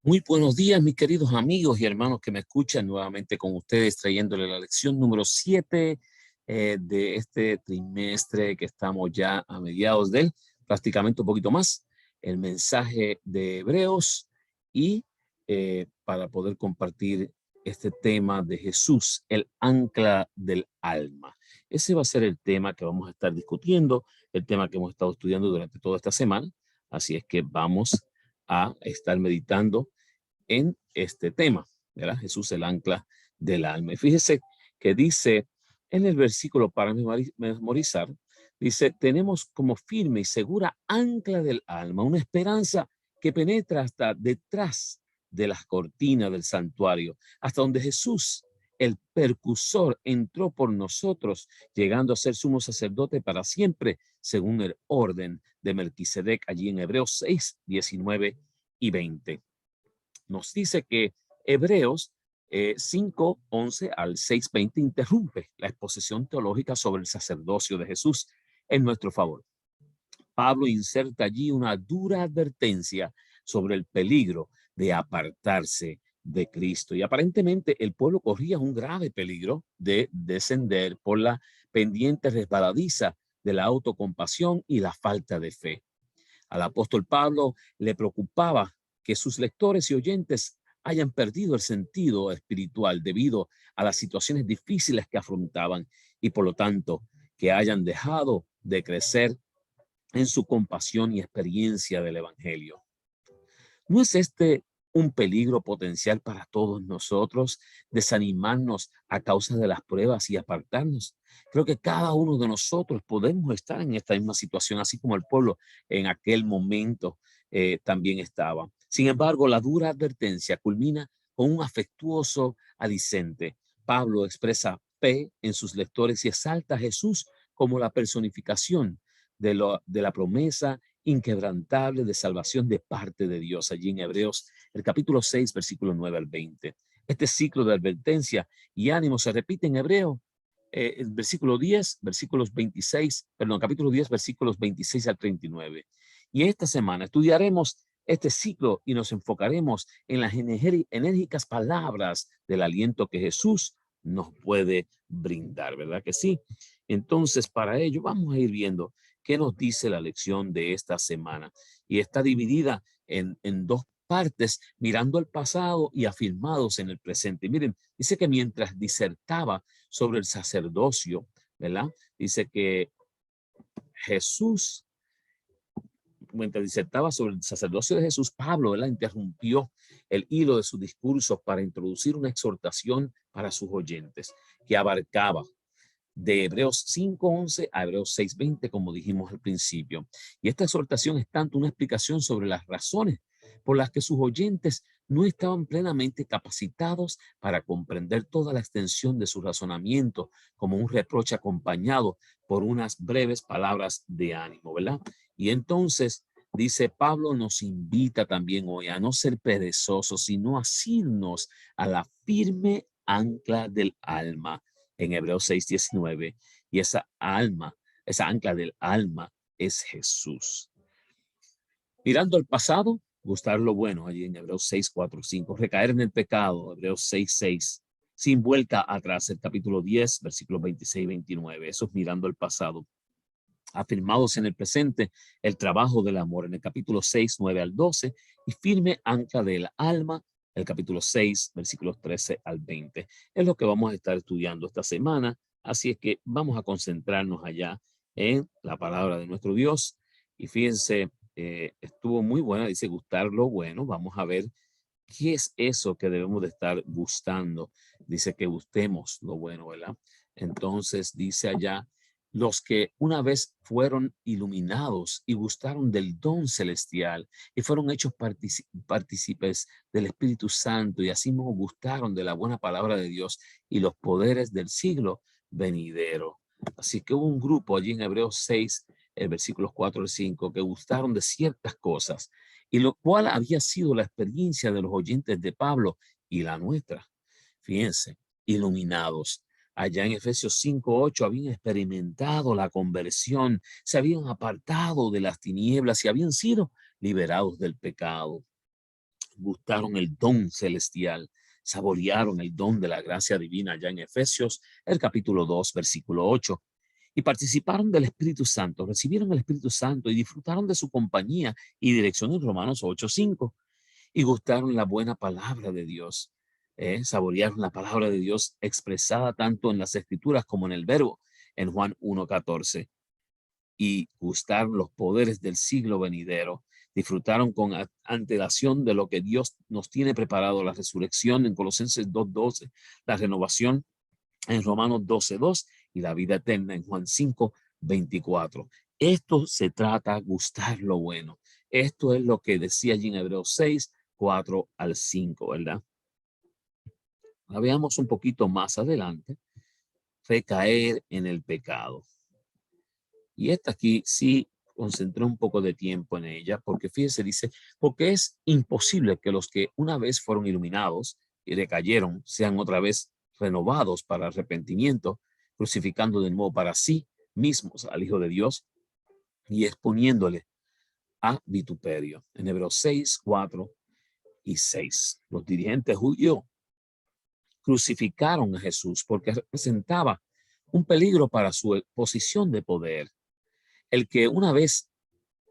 Muy buenos días, mis queridos amigos y hermanos que me escuchan nuevamente con ustedes, trayéndole la lección número 7 de este trimestre que estamos ya a mediados de él, prácticamente un poquito más, el mensaje de Hebreos y para poder compartir este tema de Jesús, el ancla del alma. Ese va a ser el tema que vamos a estar discutiendo, el tema que hemos estado estudiando durante toda esta semana, así es que vamos a estar meditando en este tema, ¿verdad? Jesús, el ancla del alma. Y fíjese que dice en el versículo para memorizar, dice, tenemos como firme y segura ancla del alma, una esperanza que penetra hasta detrás de las cortinas del santuario, hasta donde Jesús, el percursor, entró por nosotros, llegando a ser sumo sacerdote para siempre, según el orden de Melquisedec, allí en Hebreos 6, 19 y 20. Nos dice que Hebreos 5, 11 al 6, 20 interrumpe la exposición teológica sobre el sacerdocio de Jesús en nuestro favor. Pablo inserta allí una dura advertencia sobre el peligro de apartarse de Cristo. Y aparentemente el pueblo corría un grave peligro de descender por la pendiente resbaladiza de la autocompasión y la falta de fe. Al apóstol Pablo le preocupaba que sus lectores y oyentes hayan perdido el sentido espiritual debido a las situaciones difíciles que afrontaban y por lo tanto que hayan dejado de crecer en su compasión y experiencia del evangelio. ¿No es este un peligro potencial para todos nosotros, desanimarnos a causa de las pruebas y apartarnos? Creo que cada uno de nosotros podemos estar en esta misma situación, así como el pueblo en aquel momento también estaba. Sin embargo, la dura advertencia culmina con un afectuoso alicente. Pablo expresa fe en sus lectores y exalta a Jesús como la personificación de la promesa inquebrantable de salvación de parte de Dios, allí en Hebreos, el capítulo 6, versículo 9 al 20. Este ciclo de advertencia y ánimo se repite en Hebreo, el versículo 10, versículos 26, perdón, capítulo 10, versículos 26 al 39. Y esta semana estudiaremos este ciclo y nos enfocaremos en las enérgicas palabras del aliento que Jesús nos puede brindar, ¿verdad que sí? Entonces, para ello vamos a ir viendo qué nos dice la lección de esta semana. Y está dividida en dos partes, mirando al pasado y afirmados en el presente. Miren, dice que mientras disertaba sobre el sacerdocio, ¿verdad? Dice que Jesús, mientras disertaba sobre el sacerdocio de Jesús, Pablo, ¿verdad?, interrumpió el hilo de su discurso para introducir una exhortación para sus oyentes que abarcaba de Hebreos 5:11 a Hebreos 6:20, como dijimos al principio. Y esta exhortación es tanto una explicación sobre las razones por las que sus oyentes no estaban plenamente capacitados para comprender toda la extensión de su razonamiento, como un reproche acompañado por unas breves palabras de ánimo, ¿verdad? Y entonces, dice Pablo, nos invita también hoy a no ser perezosos, sino a asirnos a la firme ancla del alma en Hebreos 6:19, y esa alma, esa ancla del alma es Jesús. Mirando al pasado, gustar lo bueno, allí en Hebreos 6:4-5, recaer en el pecado, Hebreos 6:6, sin vuelta atrás, el capítulo 10, versículos 26 y 29, eso es mirando al pasado. Afirmados en el presente, el trabajo del amor, en el capítulo 6, 9 al 12, y firme ancla del alma, el capítulo 6, versículos 13 al 20. Es lo que vamos a estar estudiando esta semana, así es que vamos a concentrarnos allá en la palabra de nuestro Dios. Y fíjense, estuvo muy buena, dice gustar lo bueno. Vamos a ver qué es eso que debemos de estar gustando. Dice que gustemos lo bueno, ¿verdad? Entonces dice allá, los que una vez fueron iluminados y gustaron del don celestial y fueron hechos partícipes del Espíritu Santo y así mismo gustaron de la buena palabra de Dios y los poderes del siglo venidero. Así que hubo un grupo allí en Hebreos 6, el versículos 4 al 5, que gustaron de ciertas cosas, y lo cual había sido la experiencia de los oyentes de Pablo y la nuestra. Fíjense, iluminados. Allá en Efesios 5:8 habían experimentado la conversión, se habían apartado de las tinieblas y habían sido liberados del pecado. gustaron el don celestial, saborearon el don de la gracia divina allá en Efesios, el capítulo 2, versículo 8, y participaron del Espíritu Santo, recibieron el Espíritu Santo y disfrutaron de su compañía y dirección en Romanos 8:5, y gustaron la buena palabra de Dios, saborearon la palabra de Dios expresada tanto en las Escrituras como en el Verbo, en Juan 1:14, y gustaron los poderes del siglo venidero. Disfrutaron con antelación de lo que Dios nos tiene preparado, la resurrección en Colosenses 2:12, la renovación en Romanos 12:2 y la vida eterna en Juan 5:24. Esto se trata de gustar lo bueno. Esto es lo que decía allí en Hebreos 6:4-5, ¿verdad? Ahora veamos un poquito más adelante, recaer en el pecado. Y esta aquí sí concentré un poco de tiempo en ella, porque fíjese, dice, porque es imposible que los que una vez fueron iluminados y recayeron sean otra vez renovados para arrepentimiento, crucificando de nuevo para sí mismos al Hijo de Dios y exponiéndole a vituperio. En Hebreos 6:4-6, los dirigentes judíos crucificaron a Jesús porque representaba un peligro para su posición de poder. El que una vez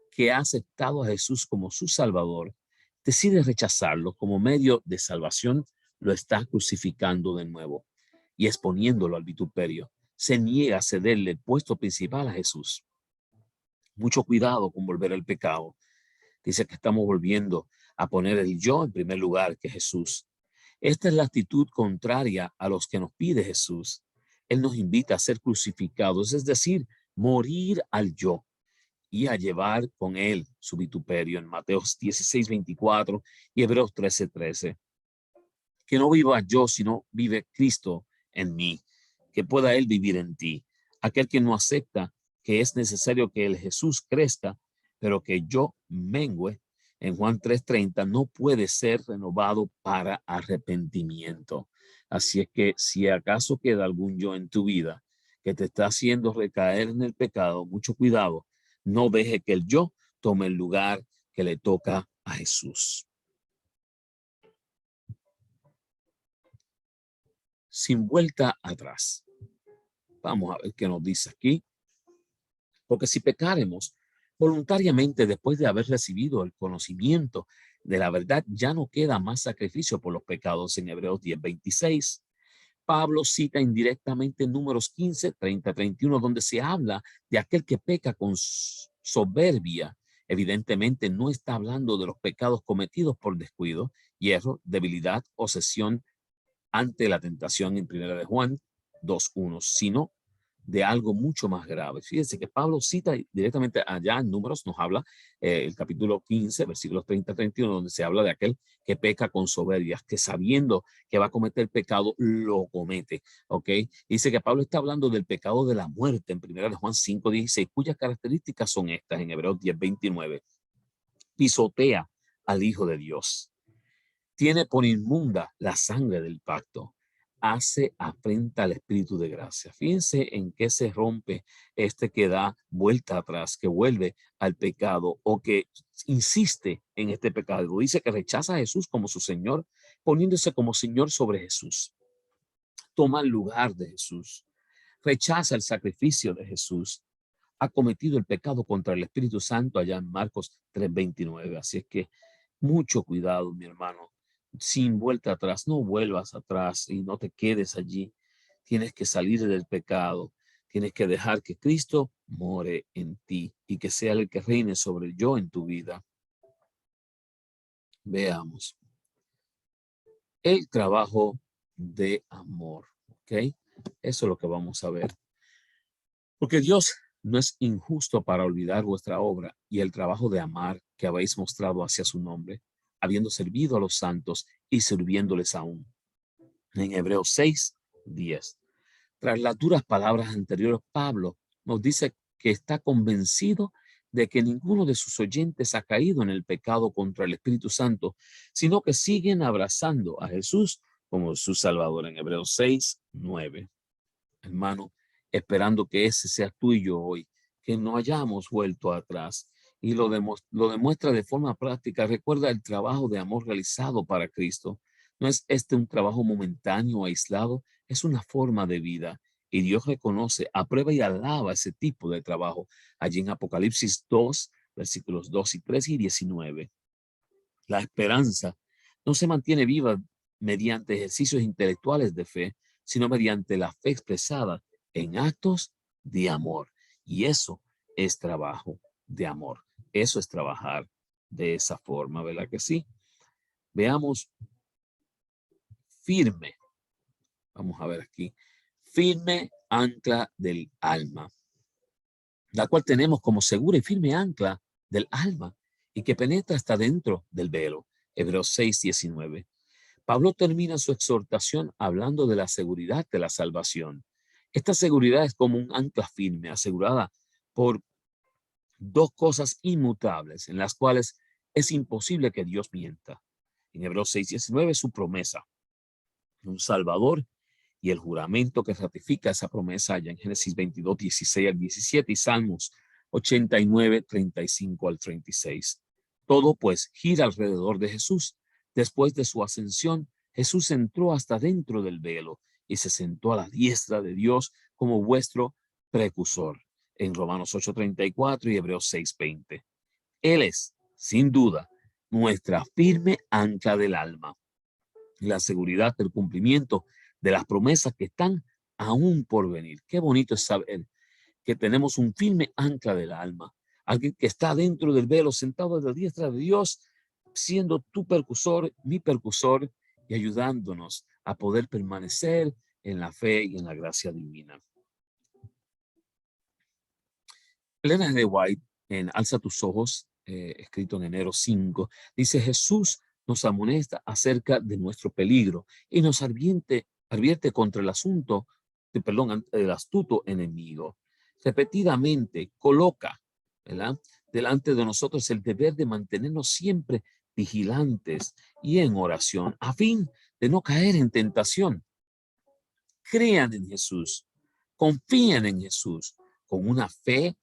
que ha aceptado a Jesús como su Salvador, decide rechazarlo como medio de salvación, lo está crucificando de nuevo y exponiéndolo al vituperio. Se niega a cederle el puesto principal a Jesús. Mucho cuidado con volver al pecado. Dice que estamos volviendo a poner el yo en primer lugar que Jesús. Esta es la actitud contraria a los que nos pide Jesús. Él nos invita a ser crucificados, es decir, morir al yo y a llevar con él su vituperio en Mateo 16:24 y Hebreos 13:13. Que no viva yo, sino vive Cristo en mí, que pueda él vivir en ti. Aquel que no acepta que es necesario que el Jesús crezca, pero que yo mengüe, en Juan 3:30, no puede ser renovado para arrepentimiento. Así es que si acaso queda algún yo en tu vida que te está haciendo recaer en el pecado, mucho cuidado. No deje que el yo tome el lugar que le toca a Jesús. Sin vuelta atrás. Vamos a ver qué nos dice aquí. Porque si pecáremos voluntariamente después de haber recibido el conocimiento de la verdad, ya no queda más sacrificio por los pecados. En Hebreos 10:26. Pablo cita indirectamente en Números 15:30-31, donde se habla de aquel que peca con soberbia. Evidentemente no está hablando de los pecados cometidos por descuido, hierro, debilidad, obsesión ante la tentación en 1 de Juan 2:1, sino de algo mucho más grave. Fíjense que Pablo cita directamente allá en Números, nos habla el capítulo 15, versículos 30-31, donde se habla de aquel que peca con soberbia, que sabiendo que va a cometer pecado, lo comete. ¿Ok? Dice que Pablo está hablando del pecado de la muerte en 1 de Juan 5:16, cuyas características son estas en Hebreos 10:29. Pisotea al Hijo de Dios. Tiene por inmunda la sangre del pacto. Hace afrenta al Espíritu de gracia. Fíjense en qué se rompe este que da vuelta atrás, que vuelve al pecado o que insiste en este pecado. Dice que rechaza a Jesús como su Señor, poniéndose como Señor sobre Jesús. Toma el lugar de Jesús. Rechaza el sacrificio de Jesús. Ha cometido el pecado contra el Espíritu Santo allá en Marcos 3:29. Así es que mucho cuidado, mi hermano. Sin vuelta atrás, no vuelvas atrás y no te quedes allí. Tienes que salir del pecado. Tienes que dejar que Cristo more en ti y que sea el que reine sobre el yo en tu vida. Veamos. El trabajo de amor. ¿Ok? Eso es lo que vamos a ver. Porque Dios no es injusto para olvidar vuestra obra y el trabajo de amar que habéis mostrado hacia su nombre, habiendo servido a los santos y sirviéndoles aún. En Hebreos 6:10. Tras las duras palabras anteriores, Pablo nos dice que está convencido de que ninguno de sus oyentes ha caído en el pecado contra el Espíritu Santo, sino que siguen abrazando a Jesús como su Salvador. En Hebreos 6:9. Hermano, esperando que ese sea tú y yo hoy, que no hayamos vuelto atrás y lo demuestra de forma práctica. Recuerda el trabajo de amor realizado para Cristo. No es este un trabajo momentáneo, aislado, es una forma de vida. Y Dios reconoce, aprueba y alaba ese tipo de trabajo. Allí en Apocalipsis 2, versículos 2 y 3 y 19. La esperanza no se mantiene viva mediante ejercicios intelectuales de fe, sino mediante la fe expresada en actos de amor. Y eso es trabajo de amor. Eso es trabajar de esa forma, ¿verdad que sí? Veamos firme. Vamos a ver aquí. Firme ancla del alma, la cual tenemos como segura y firme ancla del alma y que penetra hasta dentro del velo. Hebreos 6:19. Pablo termina su exhortación hablando de la seguridad de la salvación. Esta seguridad es como un ancla firme, asegurada por dos cosas inmutables en las cuales es imposible que Dios mienta. En Hebreos 6:19, su promesa, un Salvador, y el juramento que ratifica esa promesa allá en Génesis 22:16 al 17 y Salmos 89:35 al 36. Todo pues gira alrededor de Jesús. Después de su ascensión, Jesús entró hasta dentro del velo y se sentó a la diestra de Dios como vuestro precursor. En Romanos 8:34 y Hebreos 6:20. Él es, sin duda, nuestra firme ancla del alma, la seguridad del cumplimiento de las promesas que están aún por venir. Qué bonito es saber que tenemos un firme ancla del alma, alguien que está dentro del velo, sentado a la diestra de Dios, siendo tu percursor, mi percursor, y ayudándonos a poder permanecer en la fe y en la gracia divina. Elena de White, en Alza tus ojos, escrito en enero 5, dice: Jesús nos amonesta acerca de nuestro peligro y nos advierte contra el astuto enemigo. Repetidamente coloca, ¿verdad?, delante de nosotros el deber de mantenernos siempre vigilantes y en oración, a fin de no caer en tentación. Crean en Jesús, confíen en Jesús con una fe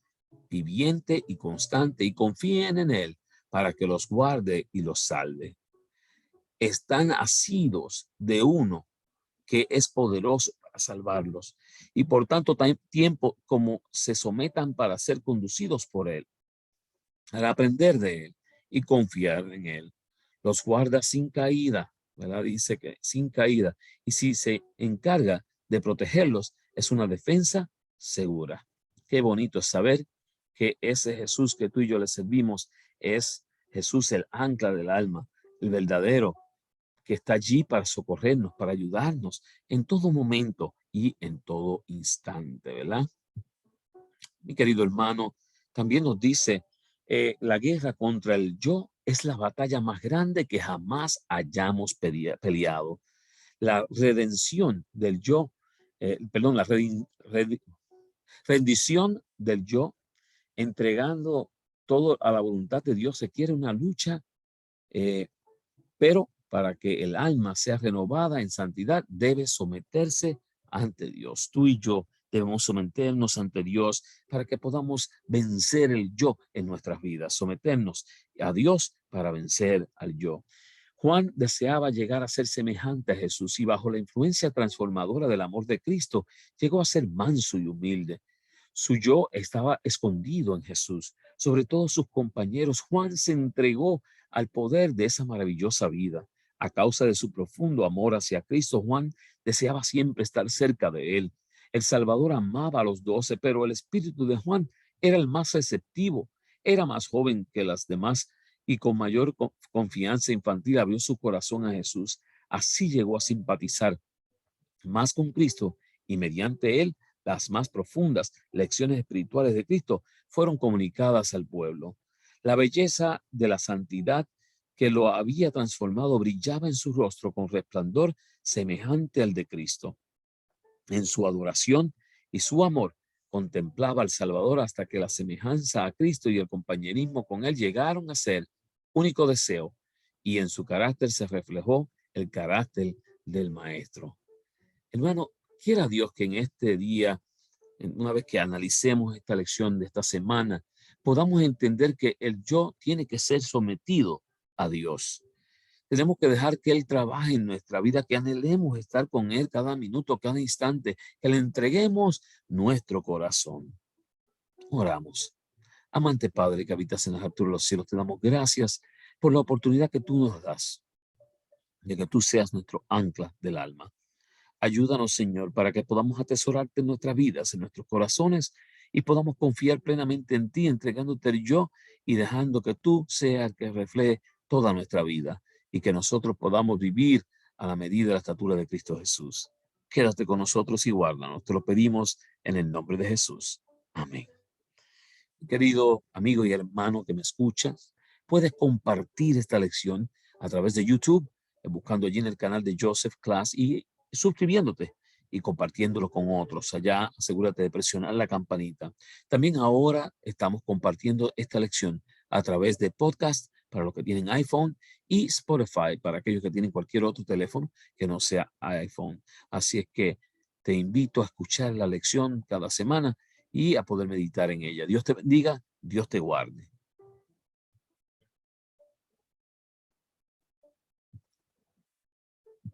viviente y constante, y confíen en Él para que los guarde y los salve. Están asidos de uno que es poderoso para salvarlos, y por tanto tiempo como se sometan para ser conducidos por Él, al aprender de Él y confiar en Él. Los guarda sin caída, ¿verdad? Dice que sin caída, y si se encarga de protegerlos, es una defensa segura. Qué bonito es saber que ese Jesús que tú y yo le servimos es Jesús, el ancla del alma, el verdadero, que está allí para socorrernos, para ayudarnos en todo momento y en todo instante, ¿verdad? Mi querido hermano, también nos dice, la guerra contra el yo es la batalla más grande que jamás hayamos peleado. La redención del yo, la rendición del yo, entregando todo a la voluntad de Dios, se quiere una lucha, pero para que el alma sea renovada en santidad, debe someterse ante Dios. Tú y yo debemos someternos ante Dios para que podamos vencer el yo en nuestras vidas, someternos a Dios para vencer al yo. Juan deseaba llegar a ser semejante a Jesús y bajo la influencia transformadora del amor de Cristo llegó a ser manso y humilde. Su yo estaba escondido en Jesús. Sobre todo sus compañeros, Juan se entregó al poder de esa maravillosa vida. A causa de su profundo amor hacia Cristo, Juan deseaba siempre estar cerca de él. El Salvador amaba a los 12, pero el espíritu de Juan era el más receptivo. Era más joven que las demás y con mayor confianza infantil abrió su corazón a Jesús. Así llegó a simpatizar más con Cristo, y mediante él las más profundas lecciones espirituales de Cristo fueron comunicadas al pueblo. La belleza de la santidad que lo había transformado brillaba en su rostro con resplandor semejante al de Cristo. En su adoración y su amor contemplaba al Salvador hasta que la semejanza a Cristo y el compañerismo con él llegaron a ser único deseo, y en su carácter se reflejó el carácter del Maestro. Hermano, quiera Dios que en este día, una vez que analicemos esta lección de esta semana, podamos entender que el yo tiene que ser sometido a Dios. Tenemos que dejar que Él trabaje en nuestra vida, que anhelemos estar con Él cada minuto, cada instante, que le entreguemos nuestro corazón. Oramos. Amante Padre que habitas en las alturas de los cielos, te damos gracias por la oportunidad que tú nos das de que tú seas nuestro ancla del alma. Ayúdanos, Señor, para que podamos atesorarte en nuestras vidas, en nuestros corazones, y podamos confiar plenamente en ti, entregándote el yo y dejando que tú seas el que refleje toda nuestra vida y que nosotros podamos vivir a la medida de la estatura de Cristo Jesús. Quédate con nosotros y guárdanos. Te lo pedimos en el nombre de Jesús. Amén. Querido amigo y hermano que me escuchas, puedes compartir esta lección a través de YouTube, buscando allí en el canal de Joseph Class y suscribiéndote y compartiéndolo con otros. Allá asegúrate de presionar la campanita. También ahora estamos compartiendo esta lección a través de podcast para los que tienen iPhone y Spotify para aquellos que tienen cualquier otro teléfono que no sea iPhone. Así es que te invito a escuchar la lección cada semana y a poder meditar en ella. Dios te bendiga, Dios te guarde.